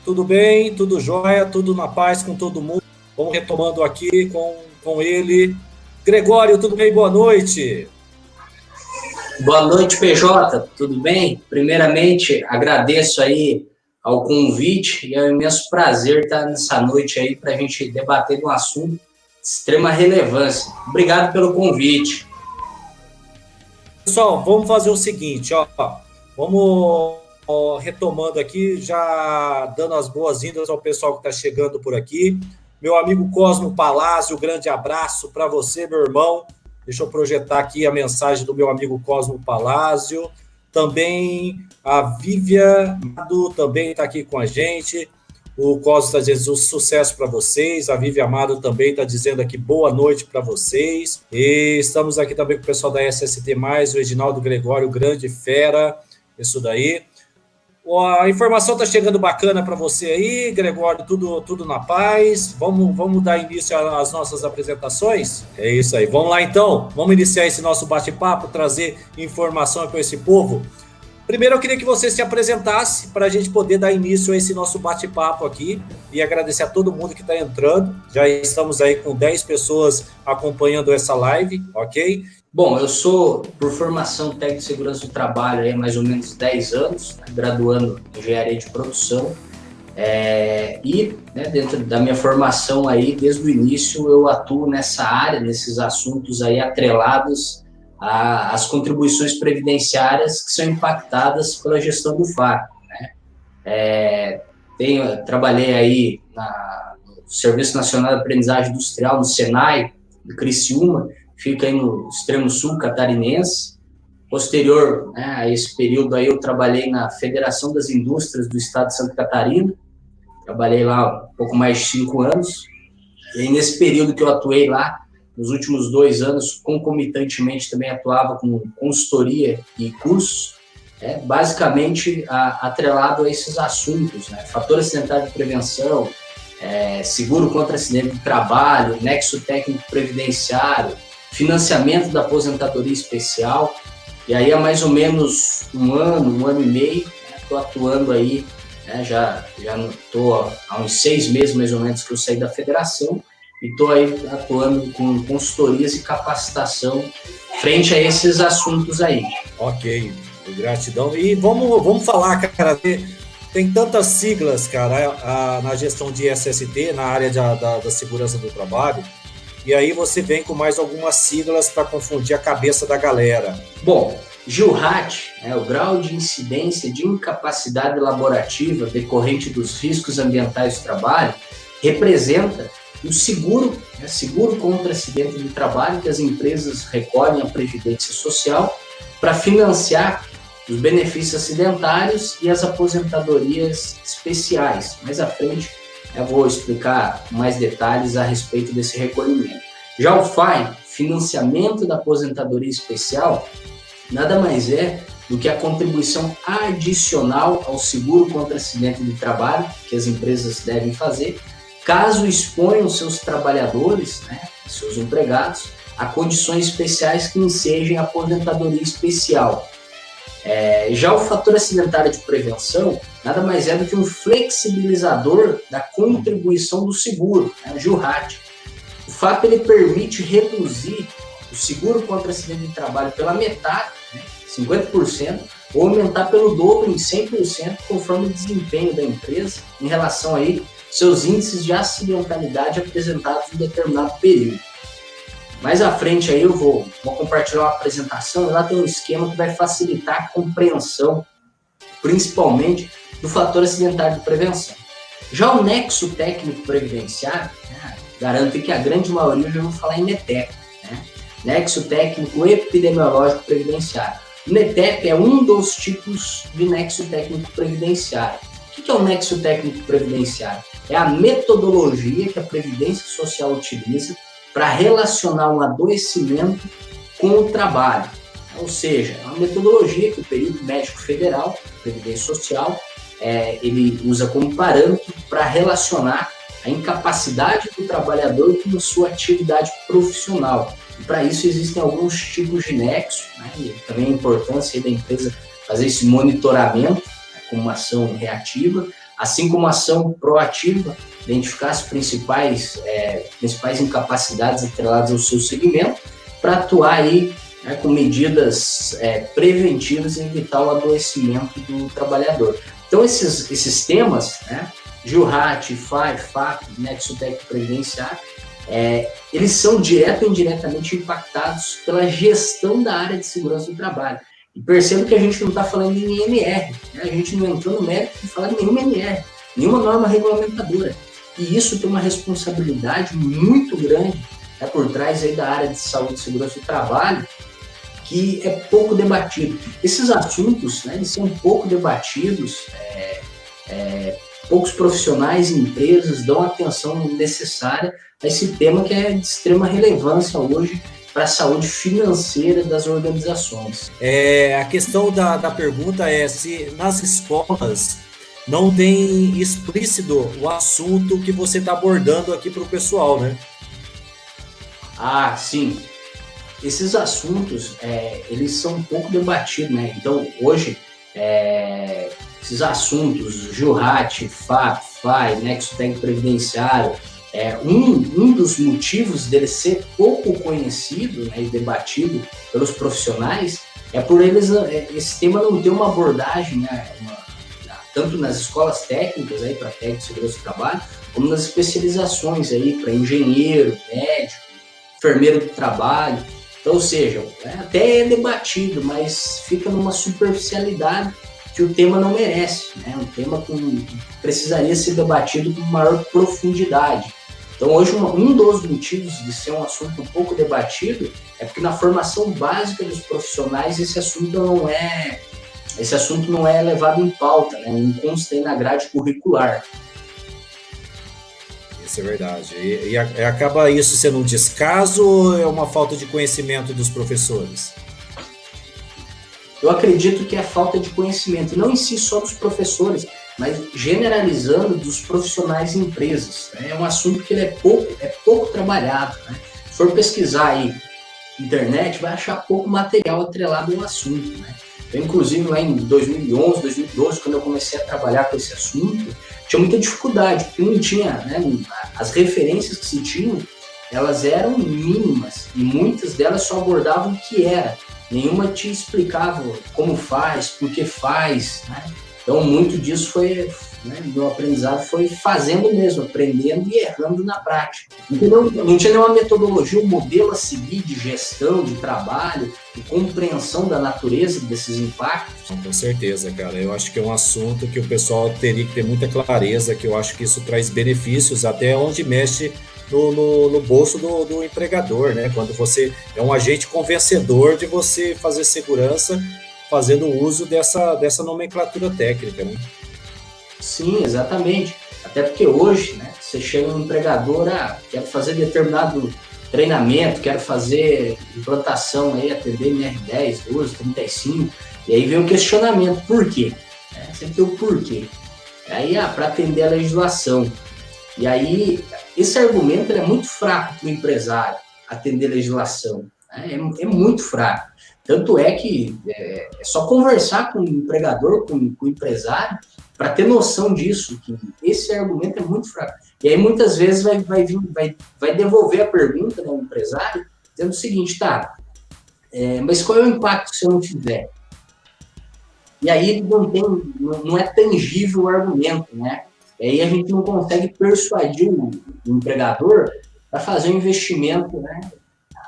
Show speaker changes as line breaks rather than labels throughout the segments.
Tudo bem, tudo jóia, tudo na paz com todo mundo. Vamos retomando aqui com ele. Gregório, tudo bem? Boa noite.
Boa noite, PJ, tudo bem? Primeiramente, agradeço aí ao convite e é um imenso prazer estar nessa noite aí para a gente debater um assunto de extrema relevância. Obrigado pelo convite.
Pessoal, vamos fazer o seguinte, ó. Vamos retomando aqui, já dando as boas-vindas ao pessoal que está chegando por aqui. Meu amigo Cosmo Palazzo, grande abraço para você, meu irmão. Deixa eu projetar aqui a mensagem do meu amigo Cosmo Palazzo. Também a Vívia Amado também está aqui com a gente. O Cosmo está dizendo sucesso para vocês. A Vívia Amado também está dizendo aqui boa noite para vocês. E estamos aqui também com o pessoal da SST+, o Edinaldo Gregório, grande fera. Isso daí. A informação está chegando bacana para você aí, Gregório, tudo na paz. Vamos dar início às nossas apresentações? É isso aí. Vamos lá então. Vamos iniciar esse nosso bate-papo, trazer informação para esse povo. Primeiro, eu queria que você se apresentasse para a gente poder dar início a esse nosso bate-papo aqui e agradecer a todo mundo que está entrando. Já estamos aí com 10 pessoas acompanhando essa live, ok?
Bom, eu sou, por formação, técnico de segurança do trabalho há mais ou menos 10 anos, graduando em engenharia de produção. Dentro da minha formação aí, desde o início, eu atuo nessa área, nesses assuntos aí atrelados às contribuições previdenciárias que são impactadas pela gestão do FAC, né? Trabalhei aí no Serviço Nacional de Aprendizagem Industrial, no SENAI, no Criciúma, fica aí no extremo sul catarinense. Posterior, né, a esse período aí, eu trabalhei na Federação das Indústrias do Estado de Santa Catarina, trabalhei lá um pouco mais de 5 anos, e aí nesse período que eu atuei lá, nos últimos 2 anos, concomitantemente também atuava com consultoria e cursos, basicamente atrelado a esses assuntos, né, fator acidental de prevenção, seguro contra acidente de trabalho, nexo técnico previdenciário, financiamento da aposentadoria especial. E aí há mais ou menos um ano e meio, estou atuando aí, já estou há uns 6 meses mais ou menos que eu saí da federação e estou aí atuando com consultorias e capacitação frente a esses assuntos aí.
Ok, gratidão. E vamos falar, cara, tem tantas siglas, cara, na gestão de SST, na área da segurança do trabalho, e aí você vem com mais algumas siglas para confundir a cabeça da galera.
Bom, GILRAT, o grau de incidência de incapacidade laborativa decorrente dos riscos ambientais do trabalho, representa o seguro contra acidente de trabalho que as empresas recolhem à Previdência Social para financiar os benefícios acidentários e as aposentadorias especiais. Mais à frente, eu vou explicar mais detalhes a respeito desse recolhimento. Já o FAI, financiamento da aposentadoria especial, nada mais é do que a contribuição adicional ao seguro contra acidente de trabalho que as empresas devem fazer, caso exponham seus trabalhadores, seus empregados, a condições especiais que ensejem a aposentadoria especial. Já o fator acidentário de prevenção nada mais é do que um flexibilizador da contribuição do seguro, o GILRAT. O FAP ele permite reduzir o seguro contra acidente de trabalho pela metade, 50%, ou aumentar pelo dobro, em 100%, conforme o desempenho da empresa em relação aí seus índices de acidentalidade apresentados em determinado período. Mais à frente aí eu vou compartilhar uma apresentação e lá tem um esquema que vai facilitar a compreensão, principalmente, do fator acidentário de prevenção. Já o nexo técnico previdenciário, garanto que a grande maioria eu já vou falar em NETEP, nexo técnico epidemiológico previdenciário. O NETEP é um dos tipos de nexo técnico previdenciário. O que é o nexo técnico previdenciário? É a metodologia que a Previdência Social utiliza para relacionar um adoecimento com o trabalho. Ou seja, é uma metodologia que o período médico federal, Previdência Social, ele usa como parâmetro para relacionar a incapacidade do trabalhador com a sua atividade profissional. E para isso existem alguns tipos de nexo, e também a importância da empresa fazer esse monitoramento, como uma ação reativa, assim como ação proativa, identificar as principais incapacidades atreladas ao seu segmento, para atuar aí, né, com medidas preventivas e evitar o adoecimento do trabalhador. Então, esses temas, né, GILRAT, FAI, FAP, Nexo Técnico Previdenciário, eles são direto ou indiretamente impactados pela gestão da área de segurança do trabalho. E perceba que a gente não está falando em INR, né? A gente não entrou no mérito de falar de nenhuma INR, nenhuma norma regulamentadora. E isso tem uma responsabilidade muito grande, né, por trás aí da área de saúde e segurança do trabalho, que é pouco debatido. Esses assuntos, né, eles são pouco debatidos, poucos profissionais e empresas dão a atenção necessária a esse tema que é de extrema relevância hoje para a saúde financeira das organizações.
A questão da pergunta é se nas escolas não tem explícito o assunto que você está abordando aqui para o pessoal, né?
Ah, sim. Esses assuntos, eles são um pouco debatidos, né? Então, hoje, esses assuntos, GILRAT, FAP, FAI, Nexo Técnico Previdenciário, um dos motivos dele ser pouco conhecido, né, e debatido pelos profissionais é por eles, esse tema não ter uma abordagem, né, tanto nas escolas técnicas para técnico de segurança do trabalho, como nas especializações para engenheiro, médico, enfermeiro do trabalho. Então, ou seja, até é debatido, mas fica numa superficialidade que o tema não merece, né? Um tema que precisaria ser debatido com maior profundidade. Então, hoje, um dos motivos de ser um assunto um pouco debatido é porque na formação básica dos profissionais esse assunto não é levado em pauta, né? Não consta aí na grade curricular.
Isso é verdade. E acaba isso sendo um descaso ou é uma falta de conhecimento dos professores?
Eu acredito que é falta de conhecimento, não em si só dos professores, mas generalizando dos profissionais em empresas. É um assunto que ele é pouco trabalhado, né? Se for pesquisar aí na internet, vai achar pouco material atrelado ao assunto, né? Eu, inclusive, lá em 2011, 2012, quando eu comecei a trabalhar com esse assunto, tinha muita dificuldade, porque não tinha, né, as referências que se tinham, elas eram mínimas, e muitas delas só abordavam o que era. Nenhuma te explicava como faz, por que faz, né? Então, muito disso foi, né, meu aprendizado foi fazendo mesmo, aprendendo e errando na prática. Então, não tinha nenhuma metodologia, um modelo a seguir de gestão, de trabalho, de compreensão da natureza desses impactos.
Com certeza, cara. Eu acho que é um assunto que o pessoal teria que ter muita clareza, que eu acho que isso traz benefícios até onde mexe no bolso do empregador, né? Quando você é um agente convencedor de você fazer segurança fazendo uso dessa nomenclatura técnica, né?
Sim, exatamente. Até porque hoje, né, você chega no empregador, quero fazer determinado treinamento, quero fazer implantação aí, atender NR10, 12, 35, e aí vem o questionamento, por quê? Sempre tem o porquê. Aí, para atender a legislação. E aí, esse argumento é muito fraco para o empresário atender a legislação. Né? É muito fraco. Tanto é que é só conversar com o empregador, com o empresário, para ter noção disso, que esse argumento é muito fraco. E aí, muitas vezes, vai devolver a pergunta, né, ao empresário, dizendo o seguinte, mas qual é o impacto se eu não fizer? E aí não é tangível o argumento, né? E aí a gente não consegue persuadir o empregador para fazer um investimento, né,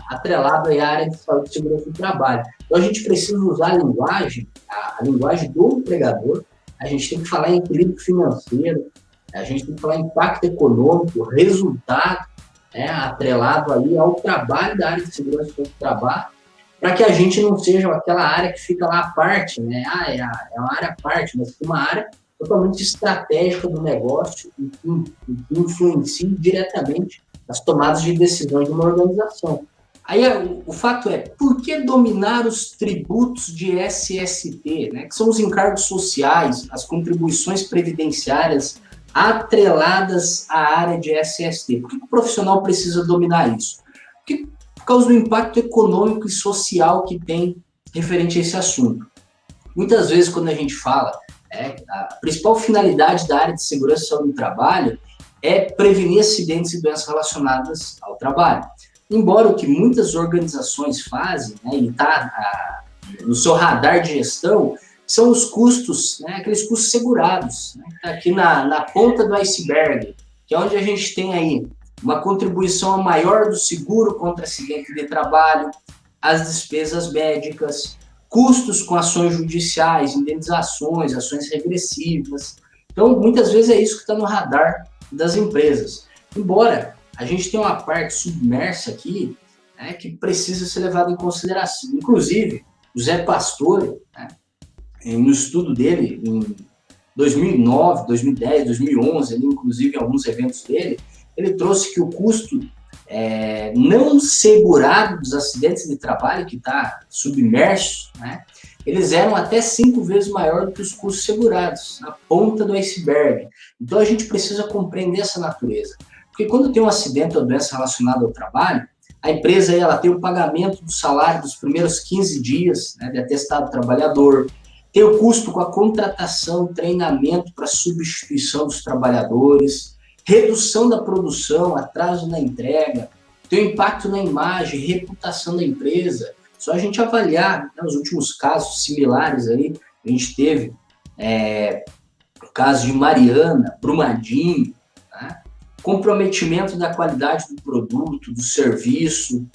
atrelado à área de saúde e segurança do trabalho. Então a gente precisa usar a linguagem do empregador, a gente tem que falar em equilíbrio financeiro, a gente tem que falar em impacto econômico, resultado, né, atrelado aí ao trabalho da área de segurança do trabalho, para que a gente não seja aquela área que fica lá à parte, né? É uma área à parte, mas uma área totalmente estratégica do negócio e que influencia diretamente as tomadas de decisões de uma organização. Aí o fato é, por que dominar os tributos de SST, né, que são os encargos sociais, as contribuições previdenciárias atreladas à área de SST? Por que o profissional precisa dominar isso? Por causa do impacto econômico e social que tem referente a esse assunto. Muitas vezes, quando a gente fala A principal finalidade da área de segurança e saúde no trabalho é prevenir acidentes e doenças relacionadas ao trabalho. Embora o que muitas organizações fazem, né, e está no seu radar de gestão, são os custos, né, aqueles custos segurados, né, que está aqui na ponta do iceberg, que é onde a gente tem aí uma contribuição maior do seguro contra acidente de trabalho, as despesas médicas, custos com ações judiciais, indenizações, ações regressivas. Então, muitas vezes é isso que está no radar das empresas. Embora a gente tenha uma parte submersa aqui, né, que precisa ser levada em consideração. Inclusive, o Zé Pastore, né, no estudo dele, em 2009, 2010, 2011, ali, inclusive em alguns eventos dele, ele trouxe que o custo não segurado dos acidentes de trabalho, que está submerso, né, eles eram até 5 vezes maior do que os custos segurados, na ponta do iceberg. Então, a gente precisa compreender essa natureza. Porque quando tem um acidente ou doença relacionada ao trabalho, a empresa ela tem o pagamento do salário dos primeiros 15 dias, né, de atestado do trabalhador, tem o custo com a contratação, treinamento para substituição dos trabalhadores, redução da produção, atraso na entrega, tem o impacto na imagem, reputação da empresa. Só a gente avaliar, né, os últimos casos similares aí, a gente teve o caso de Mariana, Brumadinho, né, comprometimento da qualidade do produto, do serviço,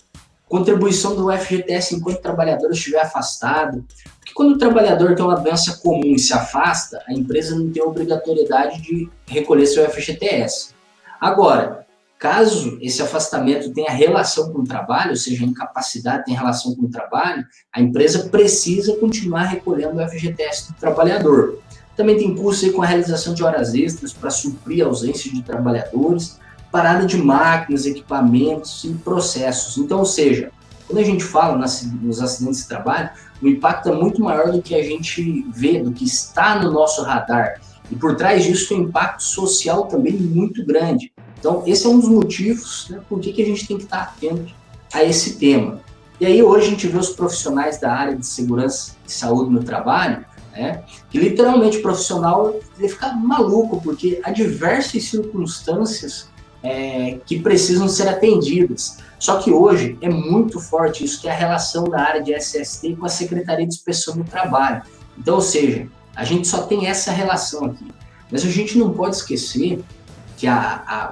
contribuição do FGTS enquanto o trabalhador estiver afastado. Porque quando o trabalhador tem uma doença comum e se afasta, a empresa não tem a obrigatoriedade de recolher seu FGTS. Agora, caso esse afastamento tenha relação com o trabalho, ou seja, a incapacidade tem relação com o trabalho, a empresa precisa continuar recolhendo o FGTS do trabalhador. Também tem custo aí com a realização de horas extras para suprir a ausência de trabalhadores, parada de máquinas, equipamentos e processos. Então, ou seja, quando a gente fala nos acidentes de trabalho, o impacto é muito maior do que a gente vê, do que está no nosso radar. E por trás disso tem um impacto social também muito grande. Então, esse é um dos motivos, né, por que a gente tem que estar atento a esse tema. E aí, hoje, a gente vê os profissionais da área de segurança e saúde no trabalho, né, que literalmente o profissional ele fica maluco, porque há diversas circunstâncias que precisam ser atendidas. Só que hoje é muito forte isso, que é a relação da área de SST com a Secretaria de Inspeção do Trabalho. Então, ou seja, a gente só tem essa relação aqui. Mas a gente não pode esquecer que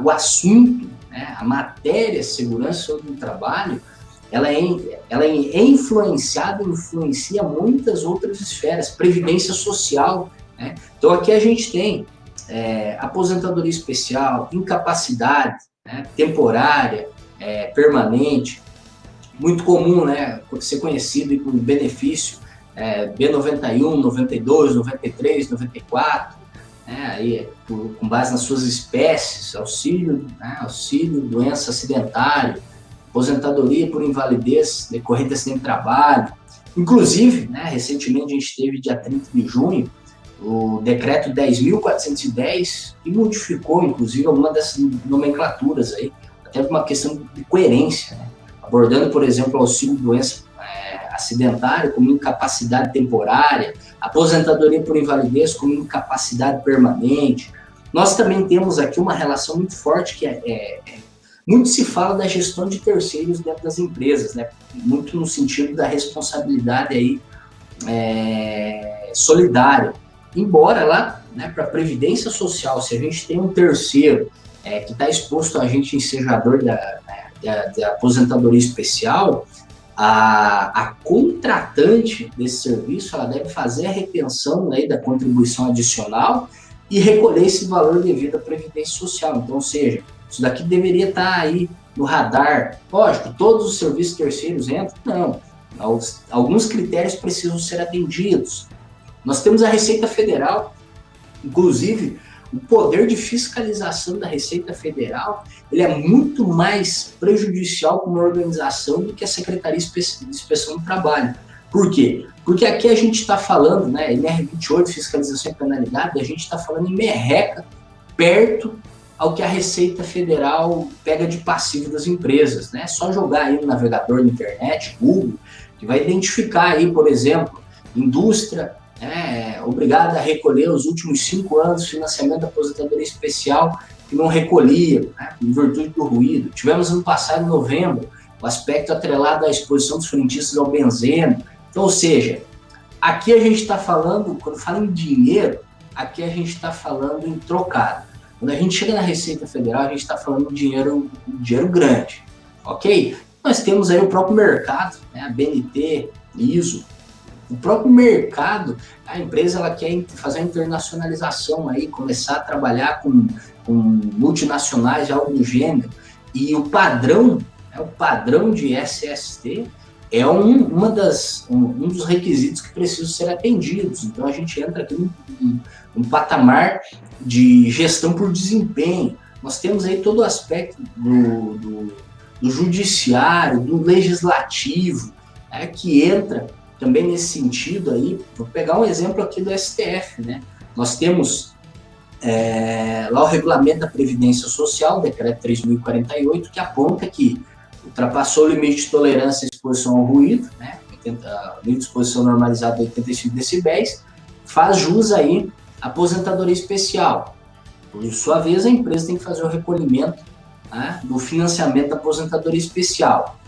o assunto, né, a matéria segurança do trabalho, ela é influenciada, influencia muitas outras esferas, previdência social, né? Então aqui a gente tem aposentadoria especial, incapacidade, né, temporária, permanente, muito comum, né, ser conhecido com benefício B91, 92, 93, 94, né, aí, com base nas suas espécies, auxílio, né, auxílio, doença acidentária, aposentadoria por invalidez decorrente de acidente de trabalho. Inclusive, né, recentemente a gente teve, dia 30 de junho, o decreto 10.410, que modificou, inclusive, alguma dessas nomenclaturas aí, até por uma questão de coerência, né, abordando, por exemplo, o auxílio doença acidentária como incapacidade temporária, aposentadoria por invalidez como incapacidade permanente. Nós também temos aqui uma relação muito forte que muito se fala da gestão de terceiros dentro das empresas, né? Muito no sentido da responsabilidade aí, solidária. Embora lá, né, para a Previdência Social, se a gente tem um terceiro que está exposto a agente ensejador da aposentadoria especial, a contratante desse serviço ela deve fazer a retenção aí da contribuição adicional e recolher esse valor devido à Previdência Social. Então, ou seja, isso daqui deveria estar aí no radar. Lógico, todos os serviços terceiros entram? Não. Alguns critérios precisam ser atendidos. Nós temos a Receita Federal, inclusive, o poder de fiscalização da Receita Federal ele é muito mais prejudicial para uma organização do que a Secretaria de Inspeção do Trabalho. Por quê? Porque aqui a gente está falando, né, NR28, fiscalização e penalidade, a gente está falando em merreca, perto ao que a Receita Federal pega de passivo das empresas, né? É só jogar aí no navegador da internet, Google, que vai identificar aí, por exemplo, indústria, obrigada a recolher os últimos 5 anos financiamento da aposentadoria especial que não recolhia, né, em virtude do ruído. Tivemos ano passado, em novembro, o aspecto atrelado à exposição dos frentistas ao benzeno. Então, ou seja, aqui a gente está falando, quando fala em dinheiro, aqui a gente está falando em trocado. Quando a gente chega na Receita Federal, a gente está falando de dinheiro grande, ok? Nós temos aí o próprio mercado, né, a BNT, ISO. O próprio mercado, a empresa ela quer fazer a internacionalização aí, começar a trabalhar com multinacionais de algo do gênero. E o padrão de SST é um dos requisitos que precisam ser atendidos. Então a gente entra aqui num patamar de gestão por desempenho. Nós temos aí todo o aspecto do judiciário, do legislativo, que entra também nesse sentido aí. Vou pegar um exemplo aqui do STF, né? Nós temos lá o regulamento da Previdência Social, o decreto 3.048, que aponta que ultrapassou o limite de tolerância à exposição ao ruído, né? O nível de exposição normalizado de 85 decibéis, faz jus aí à aposentadoria especial. Por sua vez, a empresa tem que fazer o recolhimento, né, do financiamento da aposentadoria especial.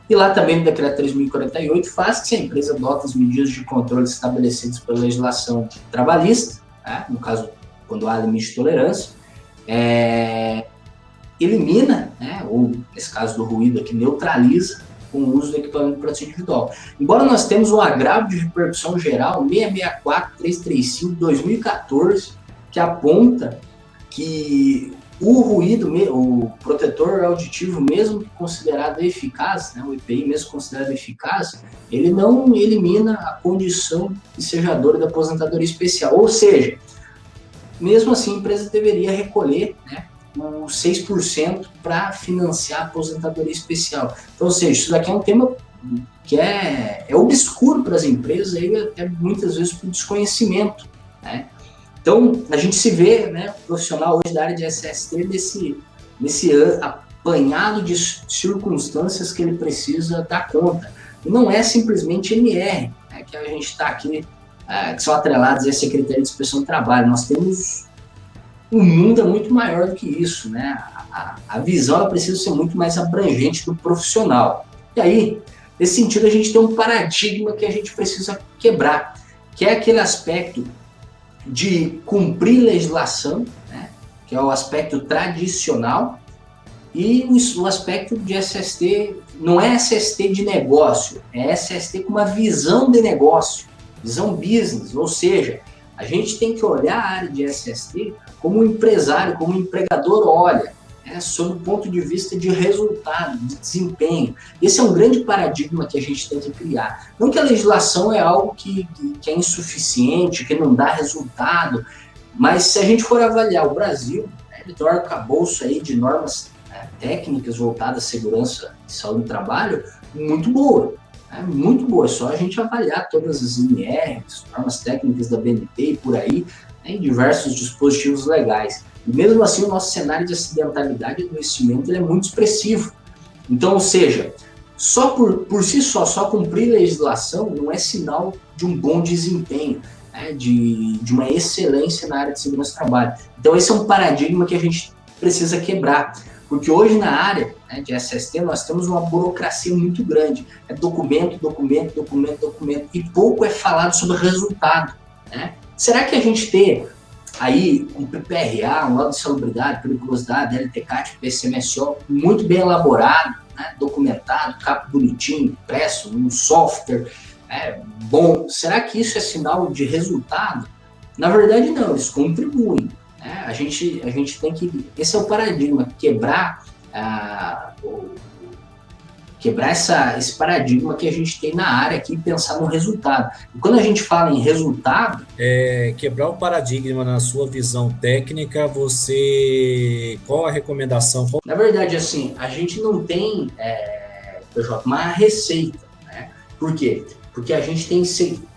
E lá também no decreto 3.048 faz que se a empresa adota as medidas de controle estabelecidas pela legislação trabalhista, né, no caso, quando há limite de tolerância, elimina, né, ou nesse caso do ruído aqui, neutraliza com o uso do equipamento de proteção individual. Embora nós temos um agravo de repercussão geral 664-335-2014, que aponta que o ruído, o protetor auditivo, mesmo que considerado eficaz, né, o EPI mesmo considerado eficaz, ele não elimina a condição ensejadora da aposentadoria especial. Ou seja, mesmo assim a empresa deveria recolher, né, os 6% para financiar a aposentadoria especial. Então, ou seja, isso daqui é um tema que é obscuro para as empresas, aí até muitas vezes por desconhecimento, né? Então, a gente se vê, né, profissional hoje da área de SST nesse apanhado de circunstâncias que ele precisa dar conta. E não é simplesmente NR, né, que a gente está aqui, que são atrelados a esse critério de inspeção do trabalho. Nós temos um mundo muito maior do que isso, né? A visão ela precisa ser muito mais abrangente do profissional. E aí, nesse sentido, a gente tem um paradigma que a gente precisa quebrar, que é aquele aspecto de cumprir legislação, né, que é o aspecto tradicional, e o aspecto de SST, não é SST de negócio, é SST com uma visão de negócio, visão business, ou seja, a gente tem que olhar a área de SST como um empresário, como um empregador olha, né, sob o ponto de vista de resultado, de desempenho. Esse é um grande paradigma que a gente tem que criar. Não que a legislação é algo que é insuficiente, que não dá resultado, mas se a gente for avaliar o Brasil, né, ele tem um arcabouço aí de normas, né, técnicas voltadas à segurança e saúde do trabalho muito boa. Muito boa, é só a gente avaliar todas as NRs, normas técnicas da BNT e por aí, né, em diversos dispositivos legais. E mesmo assim, o nosso cenário de acidentalidade e adoecimento ele é muito expressivo. Então, ou seja, só por si só cumprir legislação não é sinal de um bom desempenho, né, de uma excelência na área de segurança do trabalho. Então, esse é um paradigma que a gente precisa quebrar. Porque hoje na área, né, de SST nós temos uma burocracia muito grande. É documento, e pouco é falado sobre resultado, né? Será que a gente tem aí um PPRA, um laudo de salubridade, periculosidade, LTCAT, PCMSO, muito bem elaborado, né, documentado, capa bonitinho, impresso, um software bom, será que isso é sinal de resultado? Na verdade não, eles contribuem. A gente tem que... Esse é o paradigma, quebrar esse paradigma que a gente tem na área aqui e pensar no resultado. E quando a gente fala em resultado...
Quebrar o paradigma na sua visão técnica, qual a recomendação?
Na verdade, assim, a gente não tem, uma receita, né? Por quê? Porque a gente tem...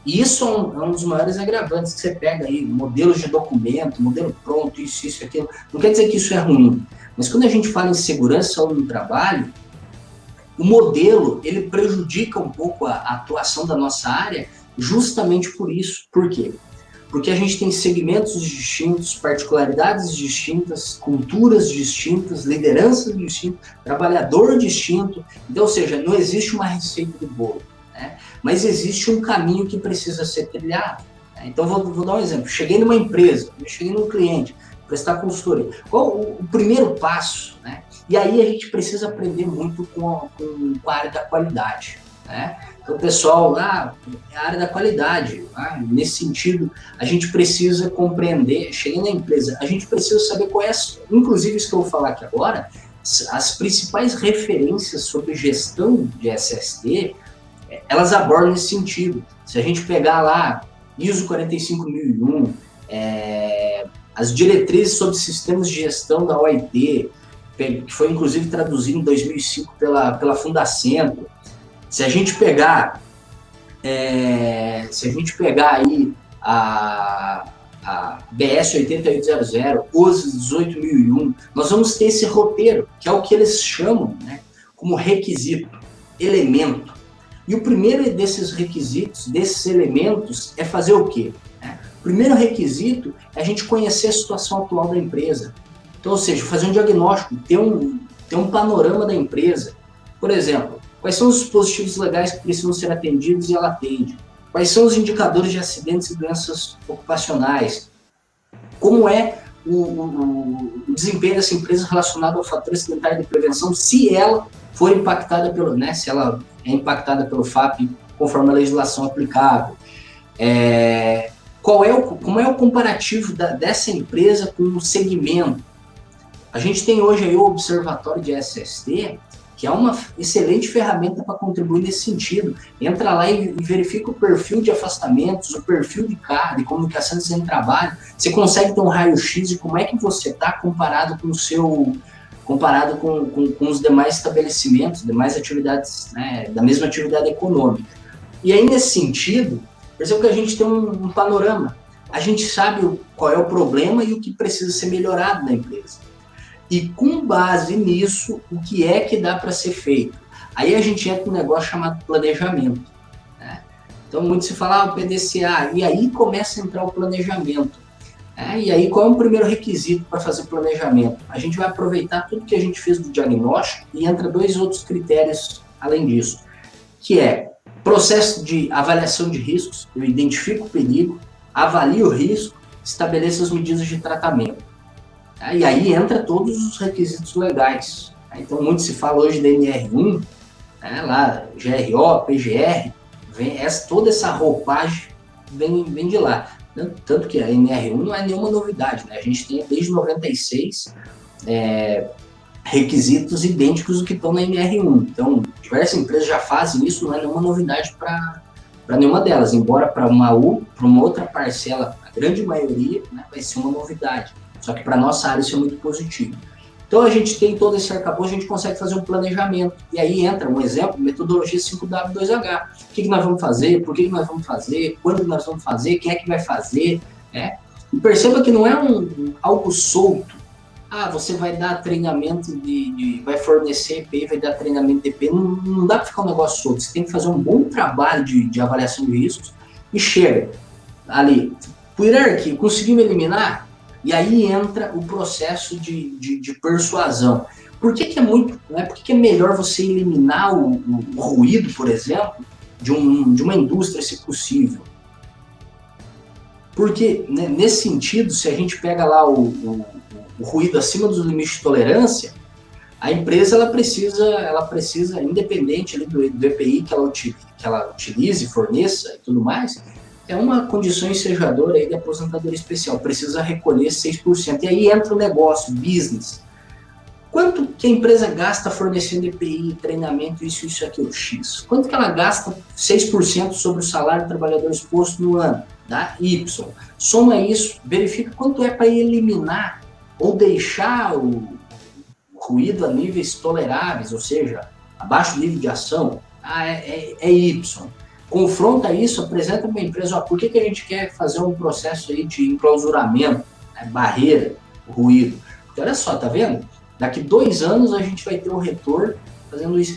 Isso é um dos maiores agravantes que você pega aí, modelos de documento, modelo pronto, isso, aquilo. Não quer dizer que isso é ruim, mas quando a gente fala em segurança e saúde no trabalho, o modelo, ele prejudica um pouco a atuação da nossa área justamente por isso. Por quê? porque a gente tem segmentos distintos, particularidades distintas, culturas distintas, lideranças distintas, trabalhador distinto. Então, ou seja, não existe uma receita de bolo, né? Mas existe um caminho que precisa ser trilhado. Né? Então, vou dar um exemplo. Cheguei numa empresa, cheguei num cliente, prestar consultoria. Qual o primeiro passo? Né? E aí a gente precisa aprender muito com a área da qualidade. Né? Então, pessoal, é a área da qualidade. Nesse sentido, a gente precisa compreender, cheguei na empresa, a gente precisa saber quais, inclusive isso que eu vou falar aqui agora, as principais referências sobre gestão de SST, elas abordam nesse sentido. Se a gente pegar lá ISO 45001, as diretrizes sobre sistemas de gestão da OIT, que foi inclusive traduzido em 2005 pela Fundacentro. Se a gente pegar aí a BS 8800, OSI 18001, nós vamos ter esse roteiro, que é o que eles chamam, né, como requisito, elemento. E o primeiro desses requisitos, desses elementos, é fazer o quê? O primeiro requisito é a gente conhecer a situação atual da empresa. Então, ou seja, fazer um diagnóstico, ter um panorama da empresa. Por exemplo, quais são os dispositivos legais que precisam ser atendidos e ela atende? Quais são os indicadores de acidentes e doenças ocupacionais? Como é o desempenho dessa empresa relacionado ao fator acidentário de prevenção, se ela for impactada se ela é impactada pelo FAP conforme a legislação aplicável? Como é o comparativo dessa empresa com o segmento? A gente tem hoje aí o Observatório de SST, que é uma excelente ferramenta para contribuir nesse sentido. Entra lá e verifica o perfil de afastamentos, o perfil de comunicações em trabalho. Você consegue ter um raio-x de como é que você está comparado com os demais estabelecimentos, demais atividades, né, da mesma atividade econômica. E aí, nesse sentido, perceba que a gente tem um panorama. A gente sabe qual é o problema e o que precisa ser melhorado na empresa. E com base nisso, o que é que dá para ser feito? Aí a gente entra num negócio chamado planejamento. Né? Então, muito se fala o PDCA, e aí começa a entrar o planejamento. E aí, qual é o primeiro requisito para fazer planejamento? A gente vai aproveitar tudo que a gente fez do diagnóstico e entra 2 outros critérios além disso, que é processo de avaliação de riscos. Eu identifico o perigo, avalio o risco, estabeleço as medidas de tratamento. E aí entra todos os requisitos legais. Então, muito se fala hoje da NR1, lá, GRO, PGR, toda essa roupagem vem de lá. Tanto que a NR1 não é nenhuma novidade, né? A gente tem desde 96 requisitos idênticos do que estão na NR1. Então, diversas empresas já fazem isso, não é nenhuma novidade para nenhuma delas, embora para uma outra parcela, a grande maioria, né, vai ser uma novidade. Só que para a nossa área isso é muito positivo. Então a gente tem todo esse arcabouço, a gente consegue fazer um planejamento. E aí entra um exemplo, metodologia 5W2H. O que nós vamos fazer, por que nós vamos fazer, quando nós vamos fazer, quem é que vai fazer. Né? E perceba que não é algo solto. Você vai dar treinamento vai fornecer EPI, vai dar treinamento de EPI. Não dá para ficar um negócio solto. Você tem que fazer um bom trabalho de avaliação de riscos e chega ali. Por hierarquia, conseguimos eliminar? E aí entra o processo de persuasão. Por que é por que é melhor você eliminar o ruído, por exemplo, de uma indústria, se possível? Porque, né, nesse sentido, se a gente pega lá o ruído acima dos limites de tolerância, a empresa ela precisa independente ali do EPI que ela utilize, forneça e tudo mais, é uma condição ensejadora aí de aposentadoria especial, precisa recolher 6%. E aí entra o negócio, business. Quanto que a empresa gasta fornecendo EPI, treinamento, isso, aquilo, X? Quanto que ela gasta 6% sobre o salário do trabalhador exposto no ano? Dá Y. Soma isso, verifica quanto é para eliminar ou deixar o ruído a níveis toleráveis, ou seja, abaixo do nível de ação, é Y. Confronta isso, apresenta para a empresa, por que a gente quer fazer um processo aí de enclausuramento, né, barreira, ruído. Porque olha só, tá vendo? Daqui 2 anos a gente vai ter o retorno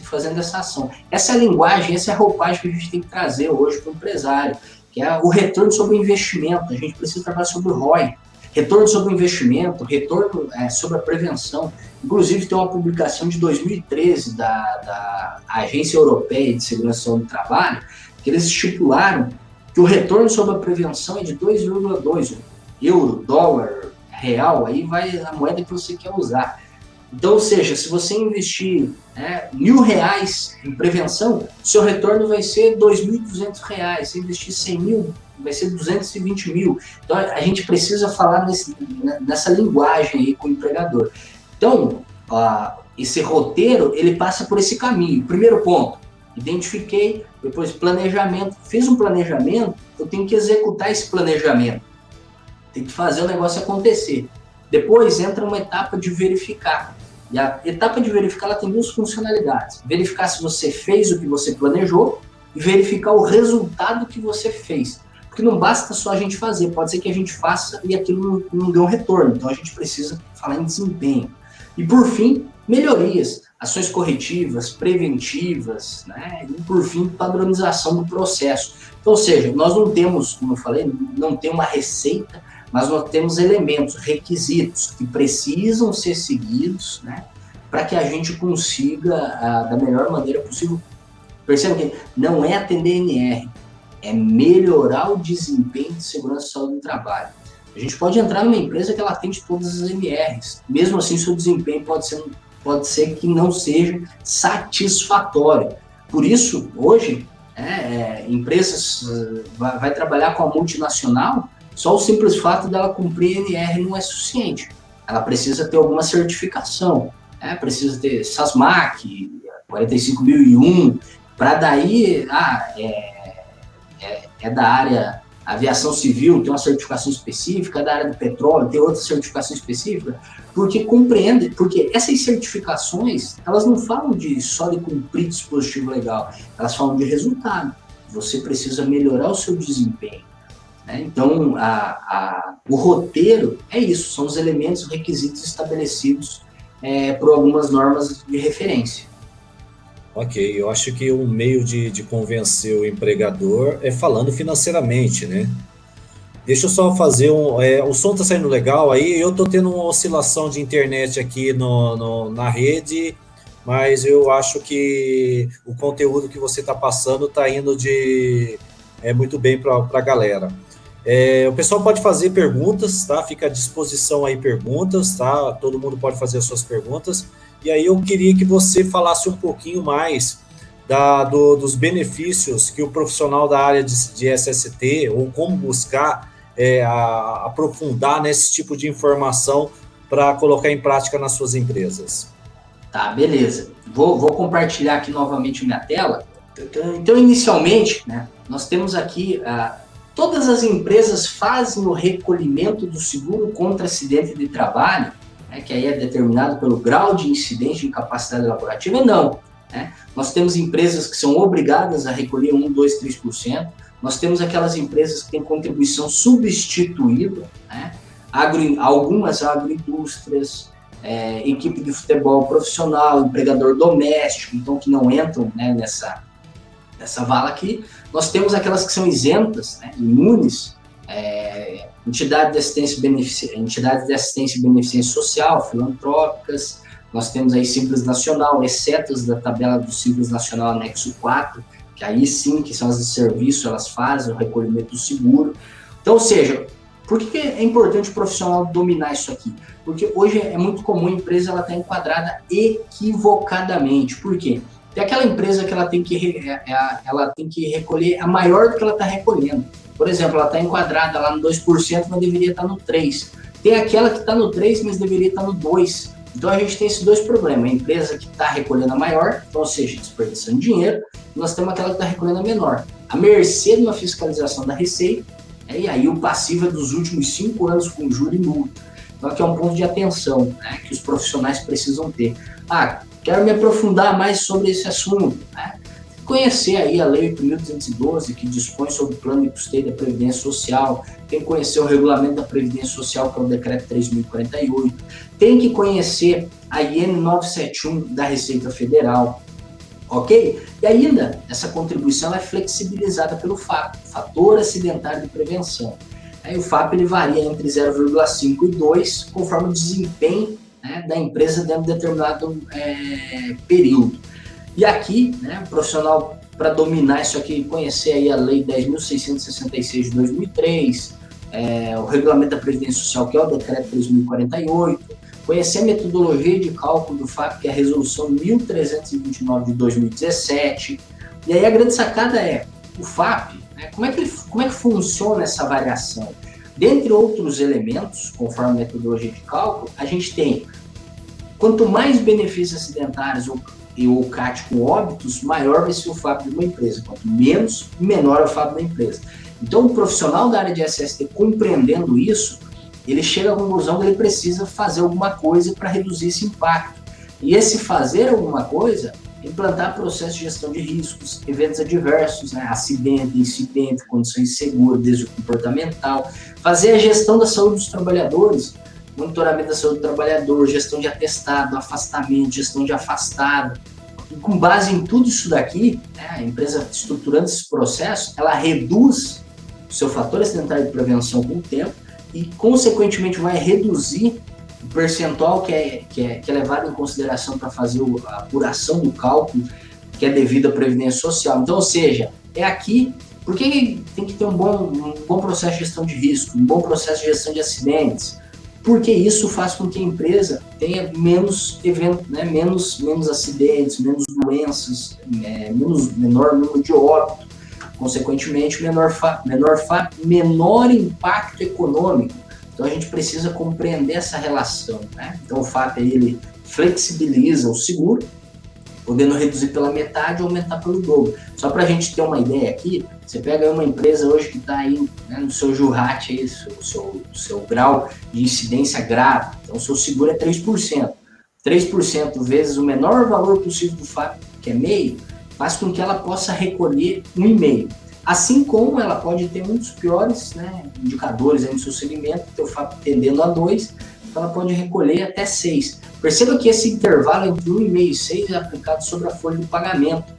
fazendo essa ação. Essa é a linguagem, essa é a roupagem que a gente tem que trazer hoje para o empresário. que é o retorno sobre o investimento. A gente precisa trabalhar sobre o ROI. Retorno sobre o investimento, retorno sobre a prevenção. Inclusive, tem uma publicação de 2013 da Agência Europeia de Segurança do Trabalho, que eles estipularam que o retorno sobre a prevenção é de 2,2 euro, dólar, real, aí vai a moeda que você quer usar. Então, ou seja, se você investir R$1.000 em prevenção, seu retorno vai ser R$2.200. Se investir 100 mil, vai ser 220 mil. Então, a gente precisa falar nessa linguagem aí com o empregador. Então, esse roteiro, ele passa por esse caminho. Primeiro ponto, identifiquei, depois planejamento. Fiz um planejamento, eu tenho que executar esse planejamento. Tem que fazer o negócio acontecer. Depois entra uma etapa de verificar. E a etapa de verificar ela tem duas funcionalidades. Verificar se você fez o que você planejou e verificar o resultado que você fez. Porque não basta só a gente fazer, pode ser que a gente faça e aquilo não dê um retorno. Então a gente precisa falar em desempenho. E por fim, melhorias, ações corretivas, preventivas, né? E por fim, padronização do processo. Então, ou seja, nós não temos, como eu falei, não tem uma receita, mas nós temos elementos, requisitos que precisam ser seguidos, né? Para que a gente consiga, da melhor maneira possível. Perceba que não é atender NR, é melhorar o desempenho de segurança e saúde no trabalho. A gente pode entrar numa empresa que ela atende todas as MRs. Mesmo assim, seu desempenho pode ser que não seja satisfatório. Por isso, hoje, empresas vai trabalhar com a multinacional, só o simples fato dela cumprir NR não é suficiente. Ela precisa ter alguma certificação, precisa ter SASMAC, 45001, para daí, da área aviação civil, tem uma certificação específica, da área do petróleo, tem outra certificação específica, porque essas certificações, elas não falam só de cumprir dispositivo legal, elas falam de resultado. Você precisa melhorar o seu desempenho. Né? Então, o roteiro é isso, são os elementos, requisitos estabelecidos por algumas normas de referência.
Ok, eu acho que um meio de convencer o empregador é falando financeiramente, né? Deixa eu só fazer o som tá saindo legal aí, eu tô tendo uma oscilação de internet aqui na rede, mas eu acho que o conteúdo que você está passando está indo muito bem para a galera. O pessoal pode fazer perguntas, tá? Fica à disposição aí perguntas, tá? Todo mundo pode fazer as suas perguntas. E aí eu queria que você falasse um pouquinho mais dos benefícios que o profissional da área de SST, ou como buscar aprofundar nesse tipo de informação para colocar em prática nas suas empresas.
Tá, beleza. Vou compartilhar aqui novamente minha tela. Então, inicialmente, né, nós temos aqui... todas as empresas fazem o recolhimento do seguro contra acidente de trabalho, que aí é determinado pelo grau de incidente de incapacidade laborativa, não. Né? Nós temos empresas que são obrigadas a recolher 1%, 2%, 3%. Nós temos aquelas empresas que têm contribuição substituída, né? Algumas agroindústrias, equipe de futebol profissional, empregador doméstico, então que não entram, né, nessa vala aqui. Nós temos aquelas que são isentas, né, imunes, entidades de assistência e beneficência social, filantrópicas. Nós temos aí Simples Nacional, exceto as da tabela do Simples Nacional anexo 4, que aí sim, que são as de serviço, elas fazem o recolhimento do seguro. Então, ou seja, por que é importante o profissional dominar isso aqui? Porque hoje é muito comum a empresa ela estar enquadrada equivocadamente. Por quê? Tem aquela empresa que ela tem que recolher a maior do que ela está recolhendo. Por exemplo, ela está enquadrada lá no 2%, mas deveria estar no 3%. Tem aquela que está no 3%, mas deveria estar no 2%. Então, a gente tem esses dois problemas. A empresa que está recolhendo a maior, então, ou seja, desperdiçando dinheiro, e nós temos aquela que está recolhendo a menor. A mercê de uma fiscalização da Receita, e aí o passivo é dos últimos 5 anos com juros e multa. Então, aqui é um ponto de atenção, né, que os profissionais precisam ter. Quero me aprofundar mais sobre esse assunto, né? Conhecer aí a Lei 8.212, que dispõe sobre o plano de custeio da Previdência Social, tem que conhecer o regulamento da Previdência Social, que é o Decreto 3.048, tem que conhecer a IN 971 da Receita Federal. ok? E ainda, essa contribuição é flexibilizada pelo FAP, Fator Acidentário de Prevenção. Aí o FAP ele varia entre 0,5 e 2, conforme o desempenho, né, da empresa dentro de determinado período. E aqui, né, o profissional, para dominar isso aqui, conhecer aí a Lei 10.666 de 2003, o Regulamento da Previdência Social, que é o Decreto 3048, conhecer a metodologia de cálculo do FAP, que é a Resolução 1329 de 2017. E aí a grande sacada é, o FAP, né, como é que funciona essa variação? Dentre outros elementos, conforme a metodologia de cálculo, a gente tem, quanto mais benefícios acidentários ou CAT com óbitos, maior vai ser o FAP de uma empresa. Quanto menos, menor é o FAP da empresa. Então, o profissional da área de SST, compreendendo isso, ele chega à conclusão que ele precisa fazer alguma coisa para reduzir esse impacto. E esse fazer alguma coisa, implantar processos de gestão de riscos, eventos adversos, né, acidente, incidente, condições de seguro, desvio comportamental, fazer a gestão da saúde dos trabalhadores, monitoramento da saúde do trabalhador, gestão de atestado, afastamento, gestão de afastado. E com base em tudo isso daqui, né, a empresa estruturando esses processos, ela reduz o seu fator acidentário de prevenção com o tempo e, consequentemente, vai reduzir o percentual que é levado em consideração para fazer a apuração do cálculo que é devido à Previdência Social. Então, ou seja, é aqui, porque tem que ter um bom processo de gestão de risco, um bom processo de gestão de acidentes, porque isso faz com que a empresa tenha menos eventos, né, menos acidentes, menos doenças, menor número de óbitos, consequentemente menor impacto econômico. Então a gente precisa compreender essa relação, né? Então o FAP ele flexibiliza o seguro, podendo reduzir pela metade ou aumentar pelo dobro. Só para a gente ter uma ideia aqui, você pega uma empresa hoje que está aí, né, no seu JURAT, aí, seu grau de incidência grave, então o seu seguro é 3%. 3% vezes o menor valor possível do FAP, que é meio, faz com que ela possa recolher 1,5%. Assim como ela pode ter um dos piores, né, indicadores aí no seu segmento, que é o FAP tendendo a 2, então ela pode recolher até 6. Perceba que esse intervalo entre 1,5 e 6 é aplicado sobre a folha de pagamento.